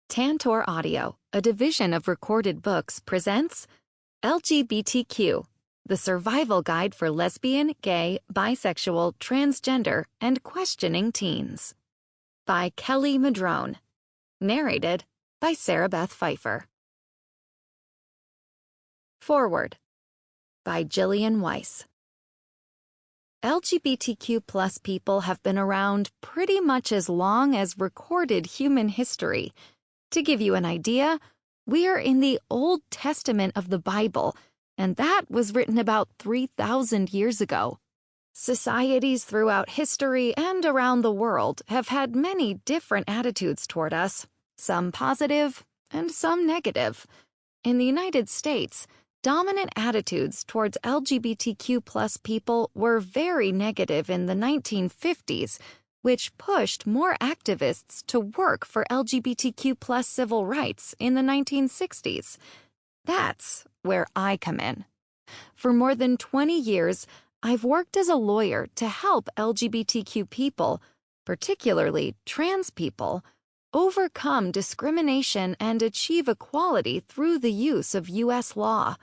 Tantor Audio, a division of Recorded Books, presents LGBTQ, the survival guide for lesbian, gay, bisexual, transgender, and questioning teens. By Kelly Madrone. Narrated by Beth Pfeifer. Forward by Jillian Weiss. LGBTQ plus people have been around pretty much as long as recorded human history. To give you an idea, we're in the Old Testament of the Bible, and that was written about 3,000 years ago. Societies throughout history and around the world have had many different attitudes toward us, some positive and some negative. In the United States, dominant attitudes towards LGBTQ plus people were very negative in the 1950s, which pushed more activists to work for LGBTQ plus civil rights in the 1960s. That's where I come in. For more than 20 years, I've worked as a lawyer to help LGBTQ people, particularly trans people, overcome discrimination and achieve equality through the use of U.S. law.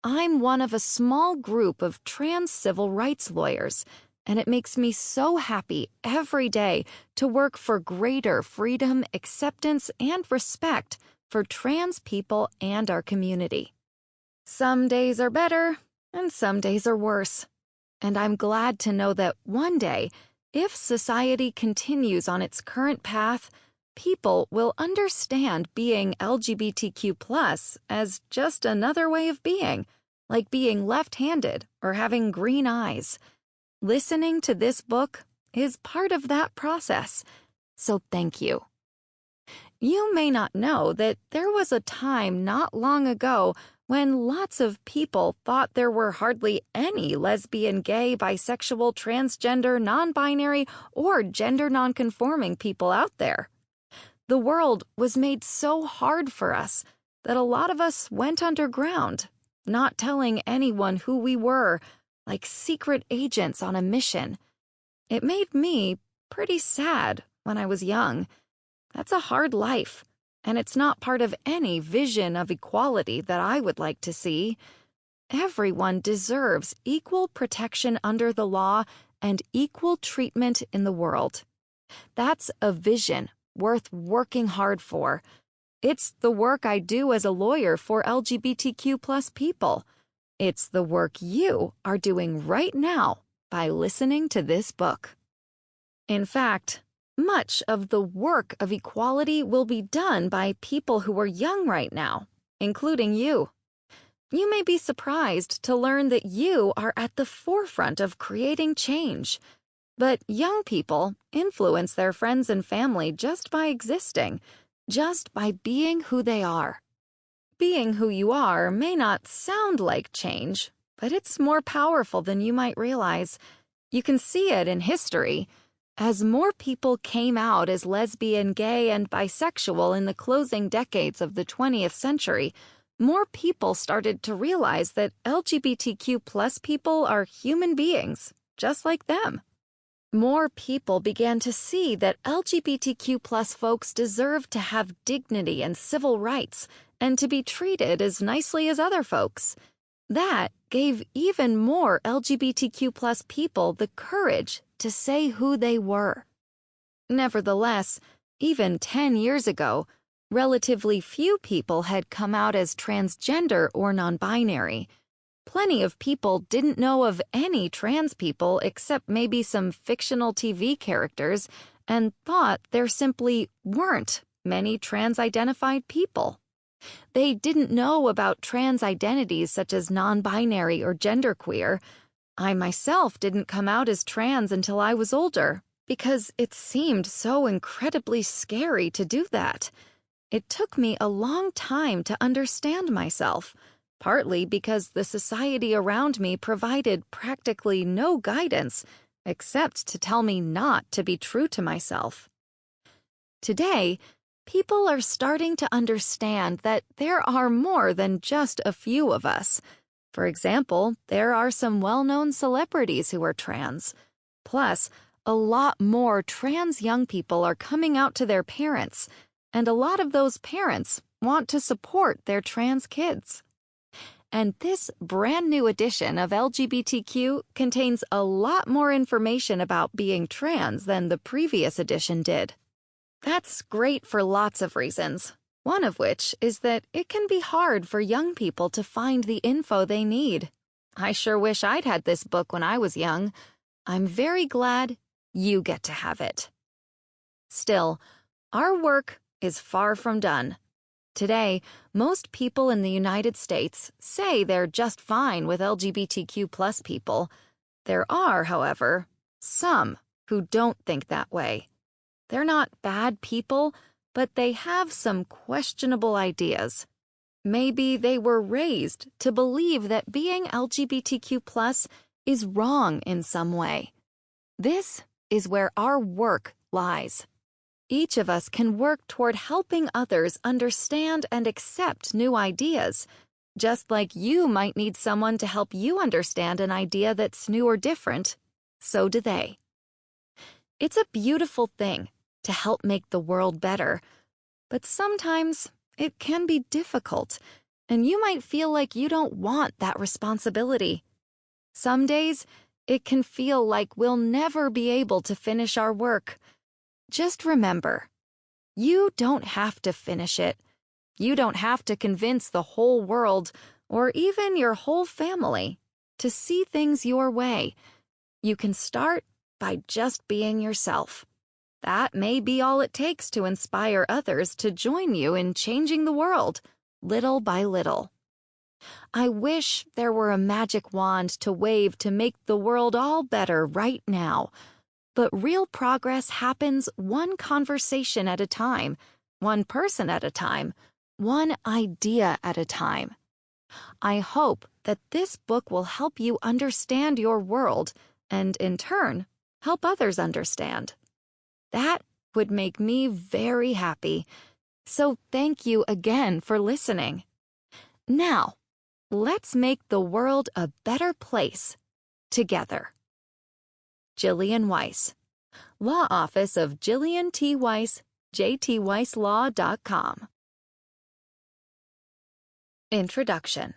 I'm one of a small group of trans civil rights lawyers, and it makes me so happy every day to work for greater freedom, acceptance, and respect for trans people and our community. Some days are better, and some days are worse. And I'm glad to know that one day, if society continues on its current path, people will understand being LGBTQ+ as just another way of being, like being left-handed or having green eyes. Listening to this book is part of that process, so thank you. You may not know that there was a time not long ago when lots of people thought there were hardly any lesbian, gay, bisexual, transgender, non-binary, or gender non-conforming people out there. The world was made so hard for us that a lot of us went underground, not telling anyone who we were, like secret agents on a mission. It made me pretty sad when I was young. That's a hard life, and it's not part of any vision of equality that I would like to see. Everyone deserves equal protection under the law and equal treatment in the world. That's a vision worth working hard for. It's the work I do as a lawyer for LGBTQ plus people. It's the work you are doing right now by listening to this book. In fact, much of the work of equality will be done by people who are young right now, including you. You may be surprised to learn that you are at the forefront of creating change. But young people influence their friends and family just by existing, just by being who they are. Being who you are may not sound like change, but it's more powerful than you might realize. You can see it in history. As more people came out as lesbian, gay, and bisexual in the closing decades of the 20th century, more people started to realize that LGBTQ plus people are human beings, just like them. More people began to see that LGBTQ plus folks deserve to have dignity and civil rights and to be treated as nicely as other folks. That gave even more LGBTQ plus people the courage to say who they were. Nevertheless, even 10 years ago, relatively few people had come out as transgender or non-binary. Plenty of people didn't know of any trans people except maybe some fictional TV characters and thought there simply weren't many trans-identified people. They didn't know about trans identities such as non-binary or genderqueer. I myself didn't come out as trans until I was older because it seemed so incredibly scary to do that. It took me a long time to understand myself, partly because the society around me provided practically no guidance except to tell me not to be true to myself. Today, people are starting to understand that there are more than just a few of us. For example, there are some well-known celebrities who are trans. Plus, a lot more trans young people are coming out to their parents, and a lot of those parents want to support their trans kids. And this brand new edition of LGBTQ contains a lot more information about being trans than the previous edition did. That's great for lots of reasons, one of which is that it can be hard for young people to find the info they need. I sure wish I'd had this book when I was young. I'm very glad you get to have it. Still, our work is far from done. Today, most people in the United States say they're just fine with LGBTQ+ people. There are, however, some who don't think that way. They're not bad people, but they have some questionable ideas. Maybe they were raised to believe that being LGBTQ+ is wrong in some way. This is where our work lies. Each of us can work toward helping others understand and accept new ideas, just like you might need someone to help you understand an idea that's new or different. So do they. It's a beautiful thing to help make the world better, but sometimes it can be difficult, and you might feel like you don't want that responsibility. Some days, it can feel like we'll never be able to finish our work. Just remember, you don't have to finish it. You don't have to convince the whole world, or even your whole family, to see things your way. You can start by just being yourself. That may be all it takes to inspire others to join you in changing the world, little by little. I wish there were a magic wand to wave to make the world all better right now. But real progress happens one conversation at a time, one person at a time, one idea at a time. I hope that this book will help you understand your world and, in turn, help others understand. That would make me very happy. So thank you again for listening. Now, let's make the world a better place together. Jillian Weiss, Law Office of Jillian T. Weiss, jtweislaw.com. Introduction.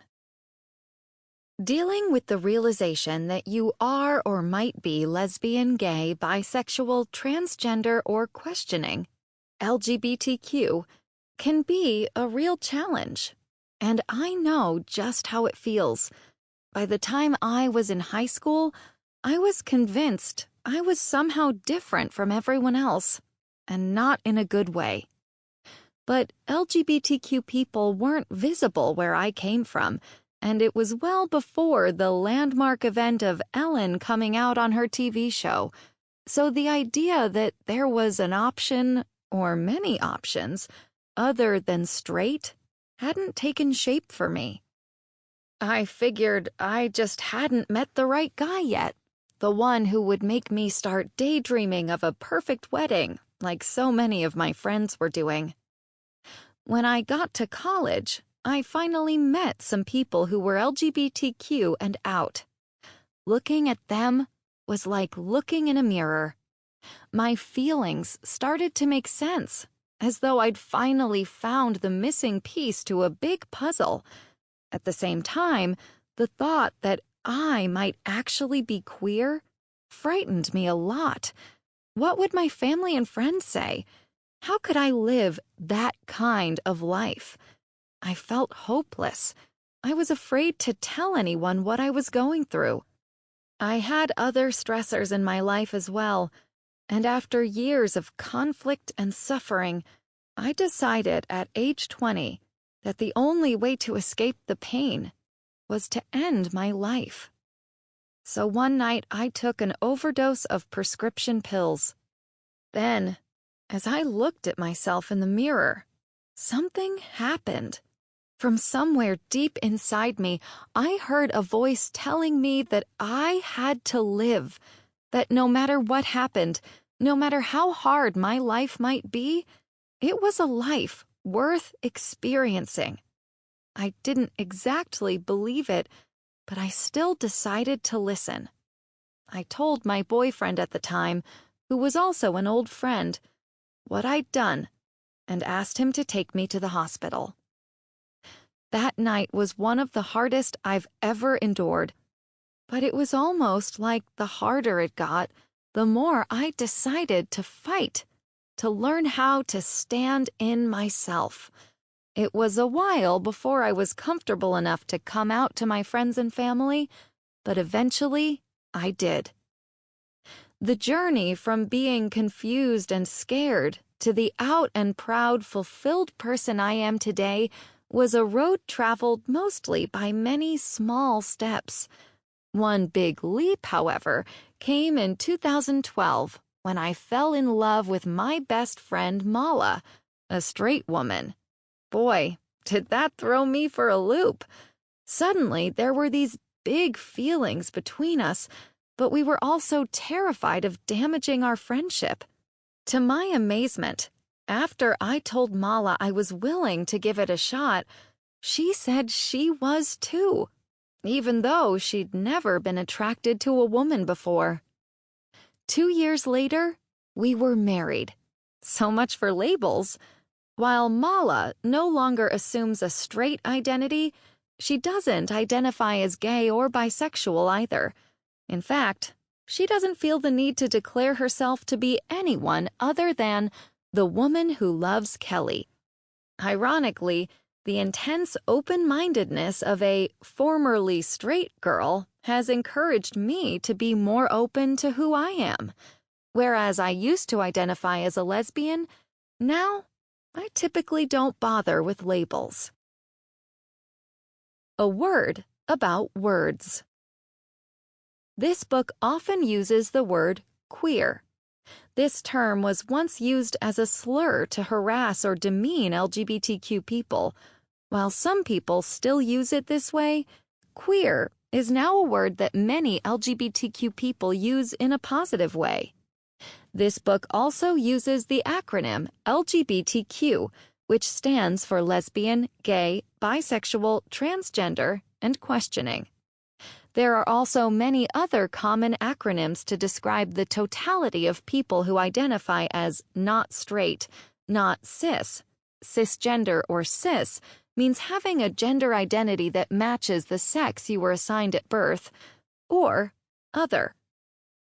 Dealing with the realization that you are or might be lesbian, gay, bisexual, transgender, or questioning LGBTQ can be a real challenge. And I know just how it feels. By the time I was in high school, I was convinced I was somehow different from everyone else, and not in a good way. But LGBTQ people weren't visible where I came from, and it was well before the landmark event of Ellen coming out on her TV show. So the idea that there was an option, or many options, other than straight, hadn't taken shape for me. I figured I just hadn't met the right guy yet. The one who would make me start daydreaming of a perfect wedding, like so many of my friends were doing. When I got to college, I finally met some people who were LGBTQ and out. Looking at them was like looking in a mirror. My feelings started to make sense, as though I'd finally found the missing piece to a big puzzle. At the same time, the thought that I might actually be queer frightened me a lot. What would my family and friends say? How could I live that kind of life? I felt hopeless. I was afraid to tell anyone what I was going through. I had other stressors in my life as well, and after years of conflict and suffering, I decided at age 20 that the only way to escape the pain was to end my life. So one night I took an overdose of prescription pills. Then, as I looked at myself in the mirror, something happened. From somewhere deep inside me, I heard a voice telling me that I had to live, that no matter what happened, no matter how hard my life might be, it was a life worth experiencing. I didn't exactly believe it, but I still decided to listen. I told my boyfriend at the time, who was also an old friend, what I'd done, and asked him to take me to the hospital. That night was one of the hardest I've ever endured, but it was almost like the harder it got, the more I decided to fight, to learn how to stand in myself. It was a while before I was comfortable enough to come out to my friends and family, but eventually I did. The journey from being confused and scared to the out and proud, fulfilled person I am today was a road traveled mostly by many small steps. One big leap, however, came in 2012 when I fell in love with my best friend Mala, a straight woman. Boy, did that throw me for a loop. Suddenly, there were these big feelings between us, but we were also terrified of damaging our friendship. To my amazement, after I told Mala I was willing to give it a shot, she said she was too, even though she'd never been attracted to a woman before. 2 years later, we were married. So much for labels. While Mala no longer assumes a straight identity, she doesn't identify as gay or bisexual either. In fact, she doesn't feel the need to declare herself to be anyone other than the woman who loves Kelly. Ironically, the intense open-mindedness of a formerly straight girl has encouraged me to be more open to who I am. Whereas I used to identify as a lesbian, now I typically don't bother with labels. A word about words. This book often uses the word queer. This term was once used as a slur to harass or demean LGBTQ people. While some people still use it this way, queer is now a word that many LGBTQ people use in a positive way. This book also uses the acronym LGBTQ, which stands for lesbian, gay, bisexual, transgender, and questioning. There are also many other common acronyms to describe the totality of people who identify as not straight, not cis. Cisgender or cis means having a gender identity that matches the sex you were assigned at birth, or other.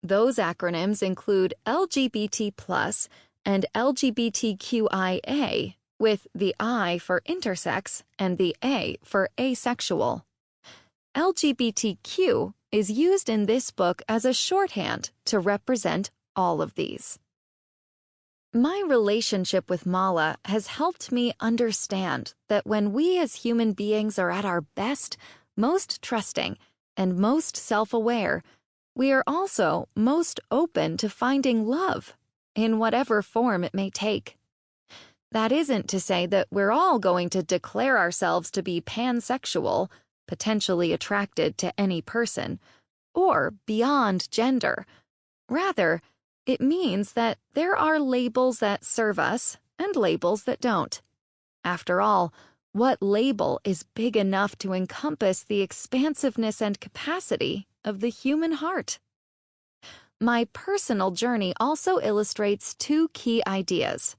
Those acronyms include LGBT+ and LGBTQIA, with the I for intersex and the A for asexual. LGBTQ is used in this book as a shorthand to represent all of these. My relationship with Mala has helped me understand that when we as human beings are at our best, most trusting, and most self-aware, we are also most open to finding love, in whatever form it may take. That isn't to say that we're all going to declare ourselves to be pansexual, potentially attracted to any person, or beyond gender. Rather, it means that there are labels that serve us and labels that don't. After all, what label is big enough to encompass the expansiveness and capacity of the human heart? My personal journey also illustrates two key ideas.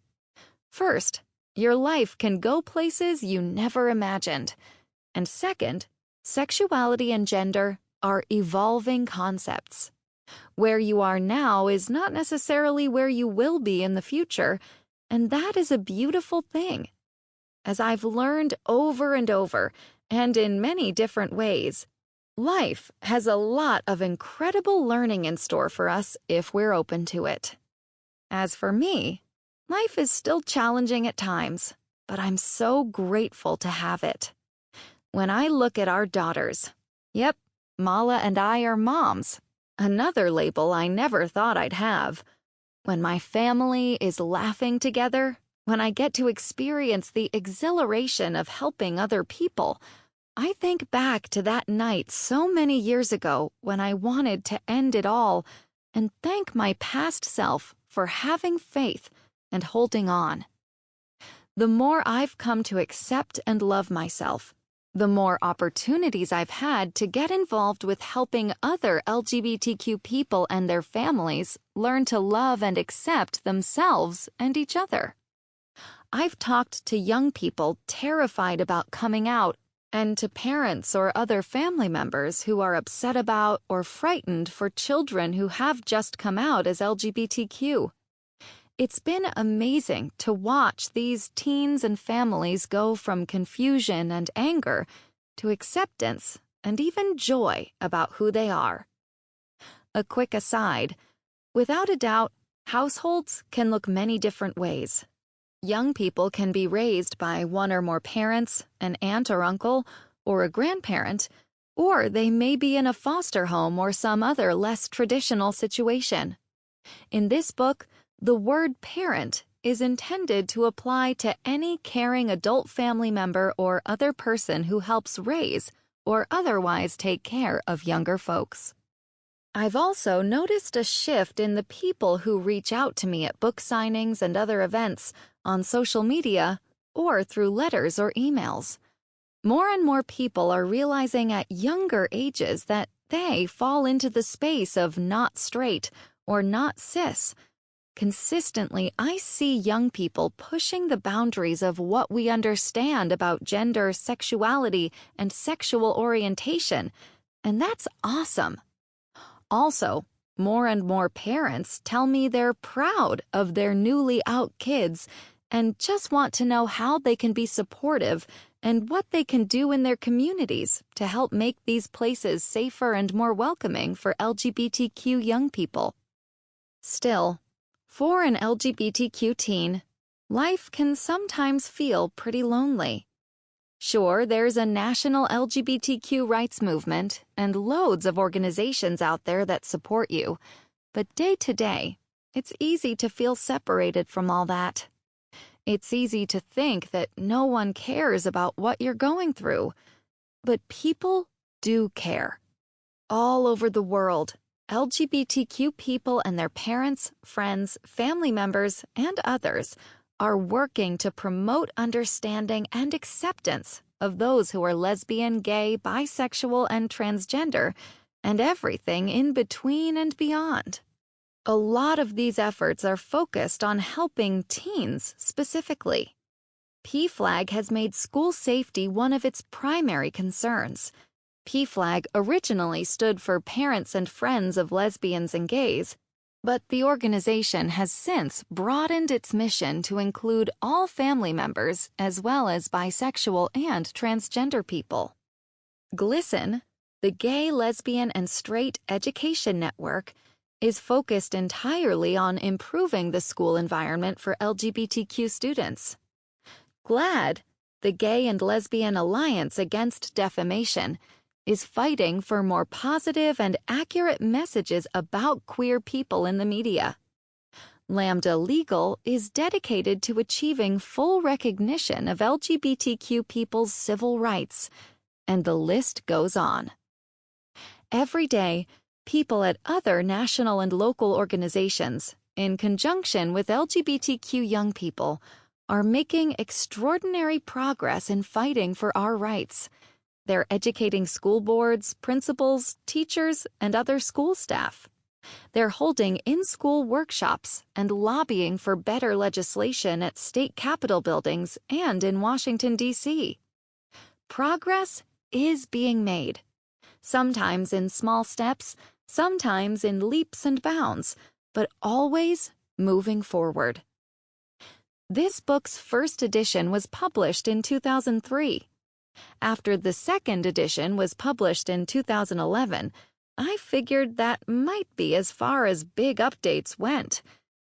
First, your life can go places you never imagined. And second, sexuality and gender are evolving concepts. Where you are now is not necessarily where you will be in the future, and that is a beautiful thing. As I've learned over and over, and in many different ways, life has a lot of incredible learning in store for us if we're open to it. As for me, life is still challenging at times, but I'm so grateful to have it. When I look at our daughters, yep, Mala and I are moms, another label I never thought I'd have. When my family is laughing together, when I get to experience the exhilaration of helping other people, I think back to that night so many years ago when I wanted to end it all and thank my past self for having faith and holding on. The more I've come to accept and love myself, the more opportunities I've had to get involved with helping other LGBTQ people and their families learn to love and accept themselves and each other. I've talked to young people terrified about coming out and to parents or other family members who are upset about or frightened for children who have just come out as LGBTQ. It's been amazing to watch these teens and families go from confusion and anger to acceptance and even joy about who they are. A quick aside, without a doubt, households can look many different ways. Young people can be raised by one or more parents, an aunt or uncle, or a grandparent, or they may be in a foster home or some other less traditional situation. In this book, the word parent is intended to apply to any caring adult family member or other person who helps raise or otherwise take care of younger folks. I've also noticed a shift in the people who reach out to me at book signings and other events, on social media, or through letters or emails. More and more people are realizing at younger ages that they fall into the space of not straight or not cis. Consistently, I see young people pushing the boundaries of what we understand about gender, sexuality, and sexual orientation, and that's awesome. Also, more and more parents tell me they're proud of their newly out kids and just want to know how they can be supportive and what they can do in their communities to help make these places safer and more welcoming for LGBTQ young people. Still, for an LGBTQ teen, life can sometimes feel pretty lonely. Sure, there's a national LGBTQ rights movement and loads of organizations out there that support you, but day to day, it's easy to feel separated from all that. It's easy to think that no one cares about what you're going through, but people do care. All over the world, LGBTQ people and their parents, friends, family members, and others are working to promote understanding and acceptance of those who are lesbian, gay, bisexual, and transgender, and everything in between and beyond. A lot of these efforts are focused on helping teens specifically. PFLAG has made school safety one of its primary concerns. PFLAG originally stood for Parents and Friends of Lesbians and Gays, but the organization has since broadened its mission to include all family members as well as bisexual and transgender people. GLSEN, the Gay, Lesbian, and Straight Education Network, is focused entirely on improving the school environment for LGBTQ students. GLAD, the Gay and Lesbian Alliance Against Defamation, is fighting for more positive and accurate messages about queer people in the media. Lambda Legal is dedicated to achieving full recognition of LGBTQ people's civil rights, and the list goes on. Every day, people at other national and local organizations, in conjunction with LGBTQ young people, are making extraordinary progress in fighting for our rights. They're educating school boards, principals, teachers, and other school staff. They're holding in-school workshops and lobbying for better legislation at state capitol buildings and in Washington, D.C. Progress is being made, sometimes in small steps, sometimes in leaps and bounds, but always moving forward. This book's first edition was published in 2003. After the second edition was published in 2011, I figured that might be as far as big updates went.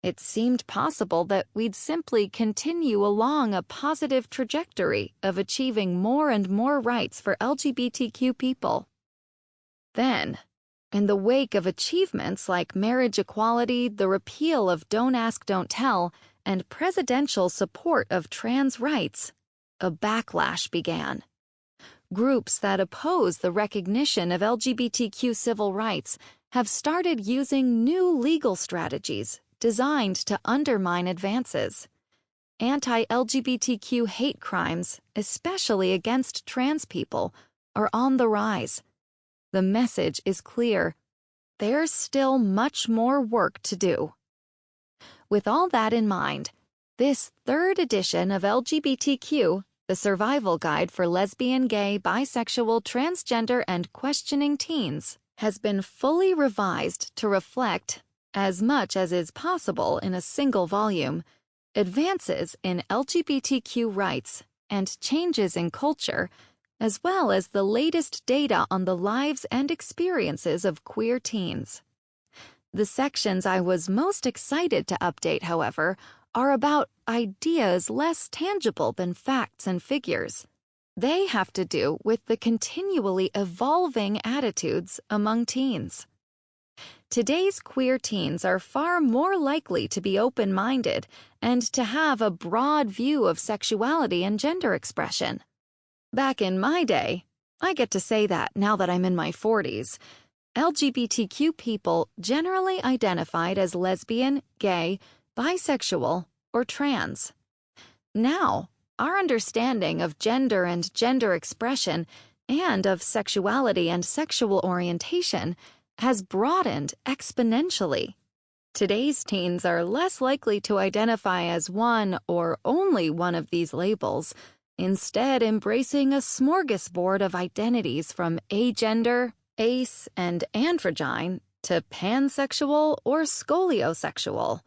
It seemed possible that we'd simply continue along a positive trajectory of achieving more and more rights for LGBTQ people. Then, in the wake of achievements like marriage equality, the repeal of Don't Ask, Don't Tell, and presidential support of trans rights, a backlash began. Groups that oppose the recognition of LGBTQ civil rights have started using new legal strategies designed to undermine advances. Anti-LGBTQ hate crimes, especially against trans people, are on the rise. The message is clear. There's still much more work to do. With all that in mind, This third edition of LGBTQ, the Survival Guide for Lesbian, Gay, Bisexual, Transgender, and Questioning Teens, has been fully revised to reflect, as much as is possible in a single volume, advances in LGBTQ rights and changes in culture, as well as the latest data on the lives and experiences of queer teens. The sections I was most excited to update, however, are about ideas less tangible than facts and figures. They have to do with the continually evolving attitudes among teens. Today's queer teens are far more likely to be open-minded and to have a broad view of sexuality and gender expression. Back in my day, I get to say that now that I'm in my 40s, LGBTQ people generally identified as lesbian, gay, bisexual, or trans. Now, our understanding of gender and gender expression and of sexuality and sexual orientation has broadened exponentially. Today's teens are less likely to identify as one or only one of these labels, instead embracing a smorgasbord of identities from agender, ace, and androgyne to pansexual or scoliosexual.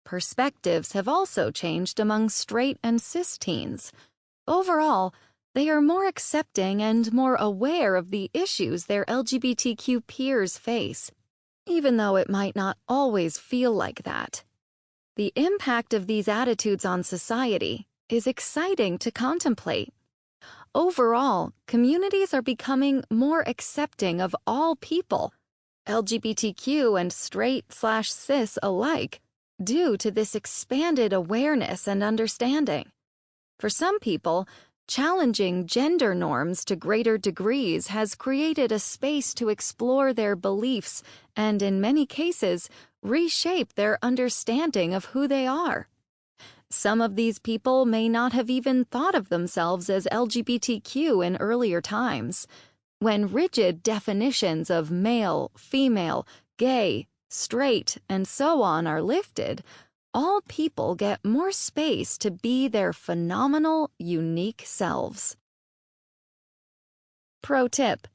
Perspectives have also changed among straight and cis teens. Overall, they are more accepting and more aware of the issues their LGBTQ peers face, even though it might not always feel like that. The impact of these attitudes on society is exciting to contemplate. Overall, communities are becoming more accepting of all people, LGBTQ and straight/cis alike, due to this expanded awareness and understanding. For some people, challenging gender norms to greater degrees has created a space to explore their beliefs and, in many cases, reshape their understanding of who they are. Some of these people may not have even thought of themselves as LGBTQ in earlier times. When rigid definitions of male, female, gay, straight, and so on are lifted, all people get more space to be their phenomenal, unique selves. Pro tip: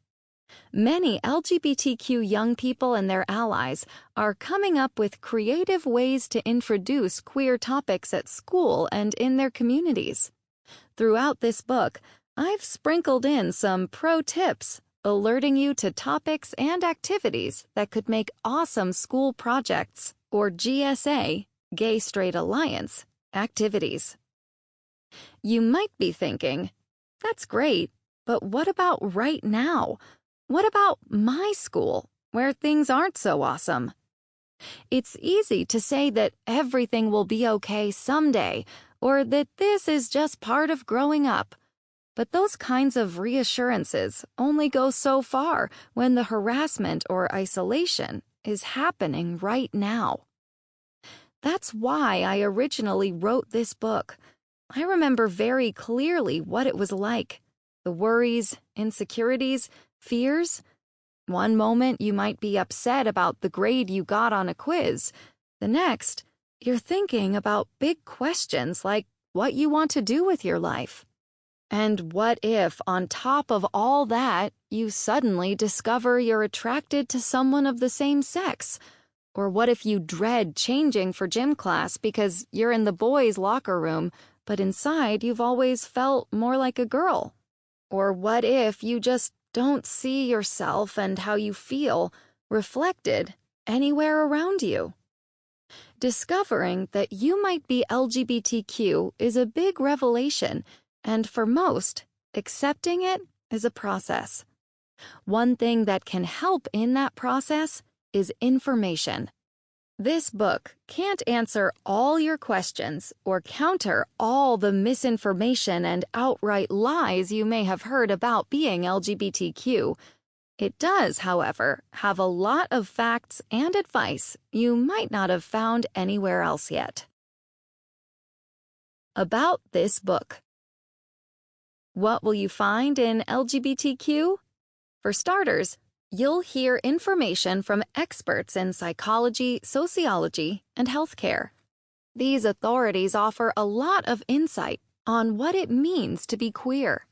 many LGBTQ young people and their allies are coming up with creative ways to introduce queer topics at school and in their communities. Throughout this book, I've sprinkled in some pro tips, alerting you to topics and activities that could make awesome school projects, or GSA, Gay Straight Alliance, activities. You might be thinking, that's great, but what about right now? What about my school, where things aren't so awesome? It's easy to say that everything will be okay someday, or that this is just part of growing up. But those kinds of reassurances only go so far when the harassment or isolation is happening right now. That's why I originally wrote this book. I remember very clearly what it was like. The worries, insecurities, fears. One moment you might be upset about the grade you got on a quiz. The next, you're thinking about big questions like what you want to do with your life. And what if, on top of all that, you suddenly discover you're attracted to someone of the same sex? Or what if you dread changing for gym class because you're in the boys' locker room, but inside you've always felt more like a girl? Or what if you just don't see yourself and how you feel reflected anywhere around you? Discovering that you might be LGBTQ is a big revelation, and for most, accepting it is a process. One thing that can help in that process is information. This book can't answer all your questions or counter all the misinformation and outright lies you may have heard about being LGBTQ. It does, however, have a lot of facts and advice you might not have found anywhere else yet. About this book. What will you find in LGBTQ? For starters, you'll hear information from experts in psychology, sociology, and healthcare. These authorities offer a lot of insight on what it means to be queer.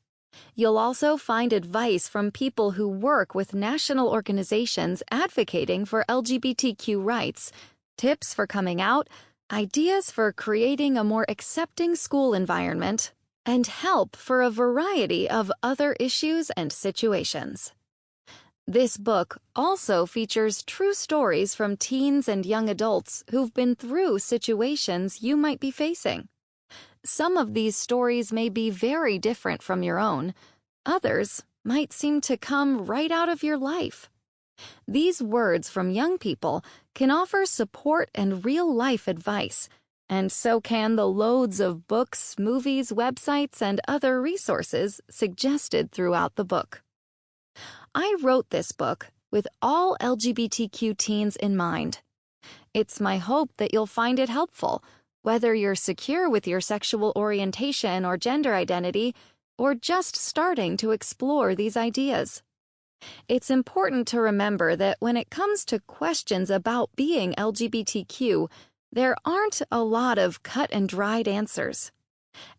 You'll also find advice from people who work with national organizations advocating for LGBTQ rights, tips for coming out, ideas for creating a more accepting school environment, and help for a variety of other issues and situations. This book also features true stories from teens and young adults who've been through situations you might be facing. Some of these stories may be very different from your own. Others might seem to come right out of your life. These words from young people can offer support and real-life advice, and so can the loads of books, movies, websites, and other resources suggested throughout the book. I wrote this book with all LGBTQ teens in mind. It's my hope that you'll find it helpful, whether you're secure with your sexual orientation or gender identity, or just starting to explore these ideas. It's important to remember that when it comes to questions about being LGBTQ, there aren't a lot of cut and dried answers.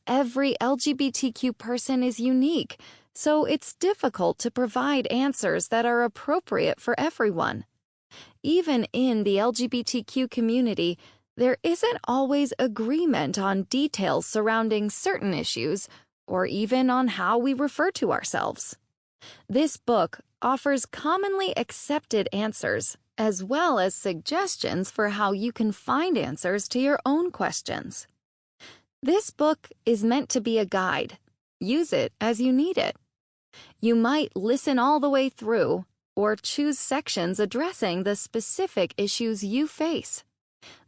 Every LGBTQ person is unique, so it's difficult to provide answers that are appropriate for everyone. Even in the LGBTQ community, there isn't always agreement on details surrounding certain issues, or even on how we refer to ourselves. This book offers commonly accepted answers, as well as suggestions for how you can find answers to your own questions. This book is meant to be a guide. Use it as you need it. You might listen all the way through, or choose sections addressing the specific issues you face.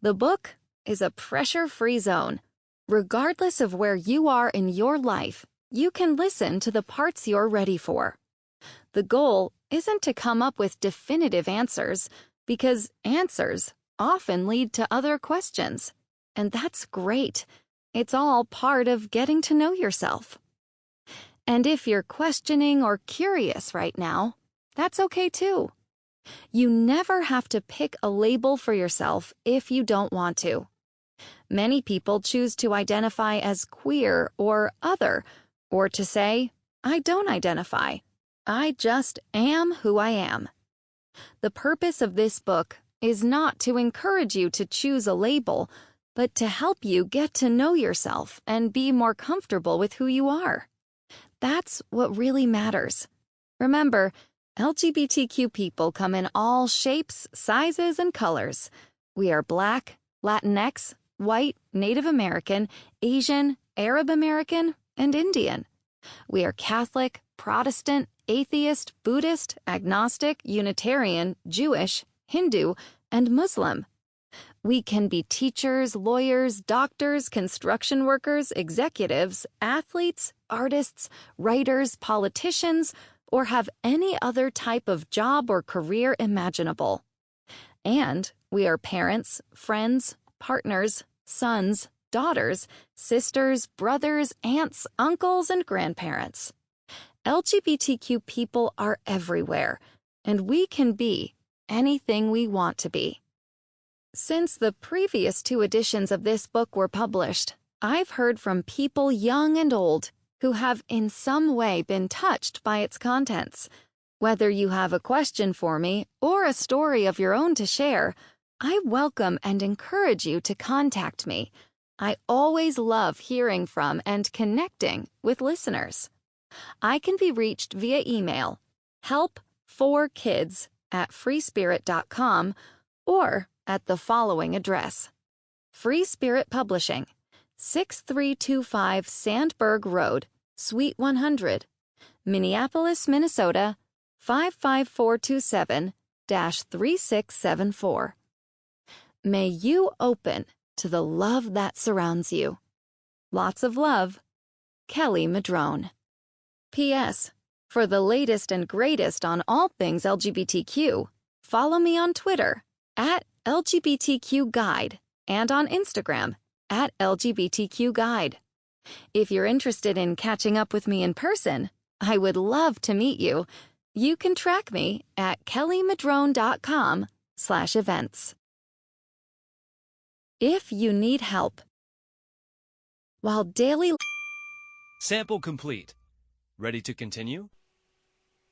The book is a pressure-free zone. Regardless of where you are in your life, you can listen to the parts you're ready for. The goal isn't to come up with definitive answers, because answers often lead to other questions. And that's great. It's all part of getting to know yourself. And if you're questioning or curious right now, that's okay too. You never have to pick a label for yourself if you don't want to. Many people choose to identify as queer or other, or to say, I don't identify. I just am who I am. The purpose of this book is not to encourage you to choose a label, but to help you get to know yourself and be more comfortable with who you are. That's what really matters. Remember, LGBTQ people come in all shapes, sizes, and colors. We are Black, Latinx, White, Native American, Asian, Arab American, and Indian. We are Catholic, Protestant, atheist, Buddhist, agnostic, Unitarian, Jewish, Hindu, and Muslim. We can be teachers, lawyers, doctors, construction workers, executives, athletes, artists, writers, politicians, or have any other type of job or career imaginable. And we are parents, friends, partners, sons, daughters, sisters, brothers, aunts, uncles, and grandparents. LGBTQ people are everywhere, and we can be anything we want to be. Since the previous 2 editions of this book were published, I've heard from people young and old who have in some way been touched by its contents. Whether you have a question for me or a story of your own to share, I welcome and encourage you to contact me. I always love hearing from and connecting with listeners. I can be reached via email, help4kids@freespirit.com, or at the following address: Free Spirit Publishing, 6325 Sandberg Road, Suite 100, Minneapolis, Minnesota, 55427-3674. May you open to the love that surrounds you. Lots of love, Kelly Madrone. P.S. For the latest and greatest on all things LGBTQ, follow me on Twitter @LGBTQGuide and on Instagram @LGBTQGuide. If you're interested in catching up with me in person, I would love to meet you. You can track me at kellymadrone.com/events. If you need help. While daily... Sample complete. Ready to continue?